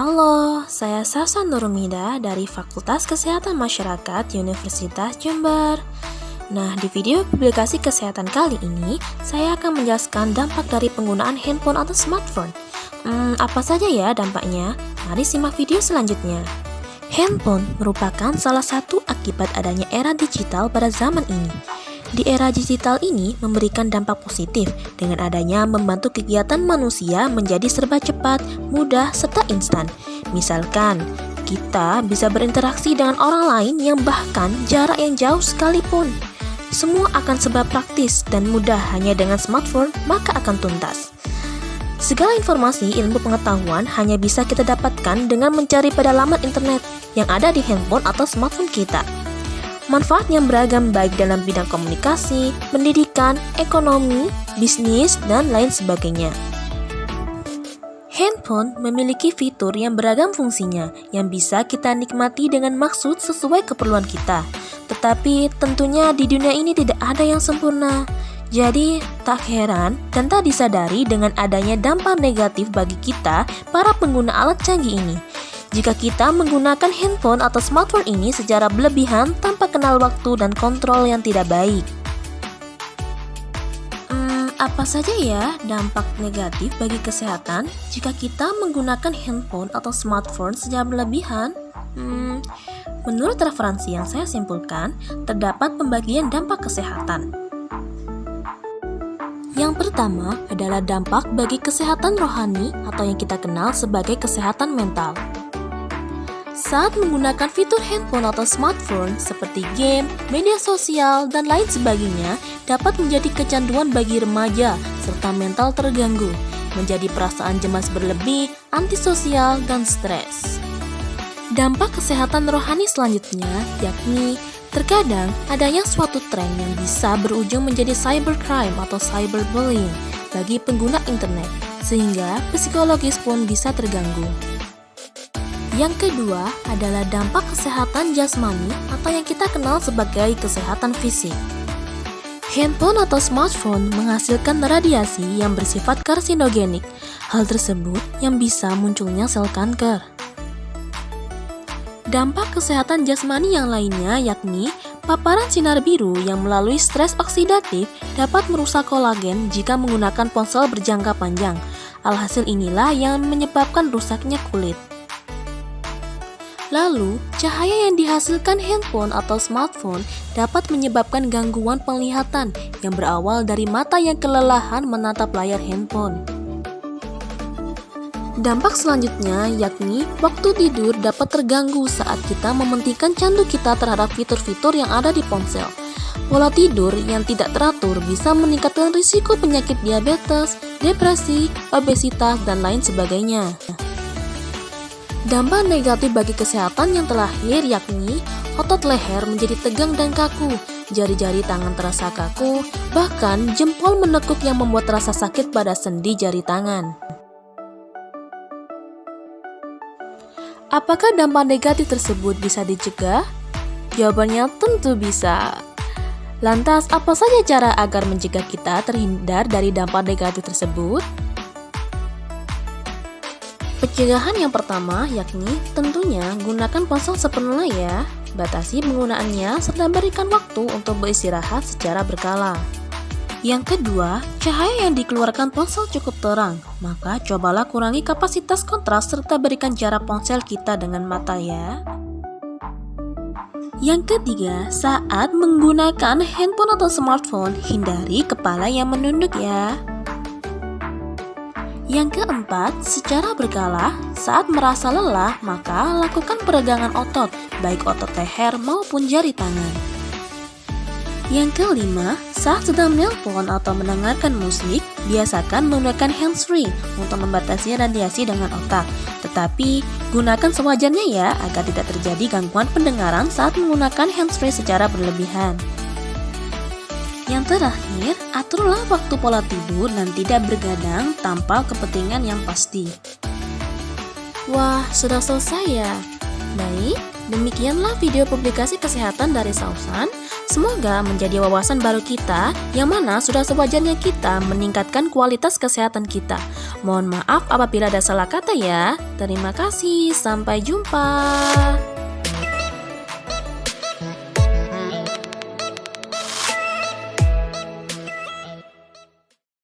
Halo, saya Sasa Nurmida dari Fakultas Kesehatan Masyarakat Universitas Jember. Nah, di video publikasi kesehatan kali ini, saya akan menjelaskan dampak dari penggunaan handphone atau smartphone. Apa saja ya dampaknya? Mari simak video selanjutnya. Handphone merupakan salah satu akibat adanya era digital pada zaman ini. Di era digital ini memberikan dampak positif dengan adanya membantu kegiatan manusia menjadi serba cepat, mudah, serta instan. Misalkan, kita bisa berinteraksi dengan orang lain yang bahkan jarak yang jauh sekalipun. Semua akan serba praktis dan mudah hanya dengan smartphone, maka akan tuntas. Segala informasi ilmu pengetahuan hanya bisa kita dapatkan dengan mencari pada laman internet yang ada di handphone atau smartphone kita. Manfaatnya beragam baik dalam bidang komunikasi, pendidikan, ekonomi, bisnis, dan lain sebagainya. Handphone memiliki fitur yang beragam fungsinya yang bisa kita nikmati dengan maksud sesuai keperluan kita. Tetapi tentunya di dunia ini tidak ada yang sempurna. Jadi tak heran dan tak disadari dengan adanya dampak negatif bagi kita para pengguna alat canggih ini. Jika kita menggunakan handphone atau smartphone ini secara berlebihan tanpa kenal waktu dan kontrol yang tidak baik. Apa saja ya dampak negatif bagi kesehatan jika kita menggunakan handphone atau smartphone secara berlebihan? Menurut referensi yang saya simpulkan, terdapat pembagian dampak kesehatan. Yang pertama adalah dampak bagi kesehatan rohani atau yang kita kenal sebagai kesehatan mental. Saat menggunakan fitur handphone atau smartphone seperti game, media sosial, dan lain sebagainya dapat menjadi kecanduan bagi remaja serta mental terganggu, menjadi perasaan cemas berlebih, antisosial, dan stres. Dampak kesehatan rohani selanjutnya yakni terkadang adanya suatu tren yang bisa berujung menjadi cybercrime atau cyberbullying bagi pengguna internet, sehingga psikologis pun bisa terganggu. Yang kedua adalah dampak kesehatan jasmani atau yang kita kenal sebagai kesehatan fisik. Handphone atau smartphone menghasilkan radiasi yang bersifat karsinogenik. Hal tersebut yang bisa munculnya sel kanker. Dampak kesehatan jasmani yang lainnya yakni paparan sinar biru yang melalui stres oksidatif dapat merusak kolagen jika menggunakan ponsel berjangka panjang. Alhasil inilah yang menyebabkan rusaknya kulit. Lalu, cahaya yang dihasilkan handphone atau smartphone dapat menyebabkan gangguan penglihatan yang berawal dari mata yang kelelahan menatap layar handphone. Dampak selanjutnya yakni waktu tidur dapat terganggu saat kita mementingkan candu kita terhadap fitur-fitur yang ada di ponsel. Pola tidur yang tidak teratur bisa meningkatkan risiko penyakit diabetes, depresi, obesitas, dan lain sebagainya. Dampak negatif bagi kesehatan yang terakhir yakni otot leher menjadi tegang dan kaku, jari-jari tangan terasa kaku, bahkan jempol menekuk yang membuat rasa sakit pada sendi jari tangan. Apakah dampak negatif tersebut bisa dicegah? Jawabannya tentu bisa. Lantas, apa saja cara agar mencegah kita terhindar dari dampak negatif tersebut? Pencegahan yang pertama yakni tentunya gunakan ponsel sepenuhnya ya, batasi penggunaannya serta berikan waktu untuk beristirahat secara berkala. Yang kedua, cahaya yang dikeluarkan ponsel cukup terang, maka cobalah kurangi kapasitas kontras serta berikan jarak ponsel kita dengan mata ya. Yang ketiga, saat menggunakan handphone atau smartphone, hindari kepala yang menunduk ya. Yang keempat, secara berkala, saat merasa lelah, maka lakukan peregangan otot, baik otot leher maupun jari tangan. Yang kelima, saat sedang menelpon atau mendengarkan musik, biasakan menggunakan hands-free untuk membatasi radiasi dengan otak. Tetapi, gunakan sewajarnya ya, agar tidak terjadi gangguan pendengaran saat menggunakan hands-free secara berlebihan. Yang terakhir, aturlah waktu pola tidur dan tidak bergadang tanpa kepentingan yang pasti. Wah, sudah selesai ya? Baik, demikianlah video publikasi kesehatan dari Sausan. Semoga menjadi wawasan baru kita, yang mana sudah sewajarnya kita meningkatkan kualitas kesehatan kita. Mohon maaf apabila ada salah kata ya. Terima kasih, sampai jumpa.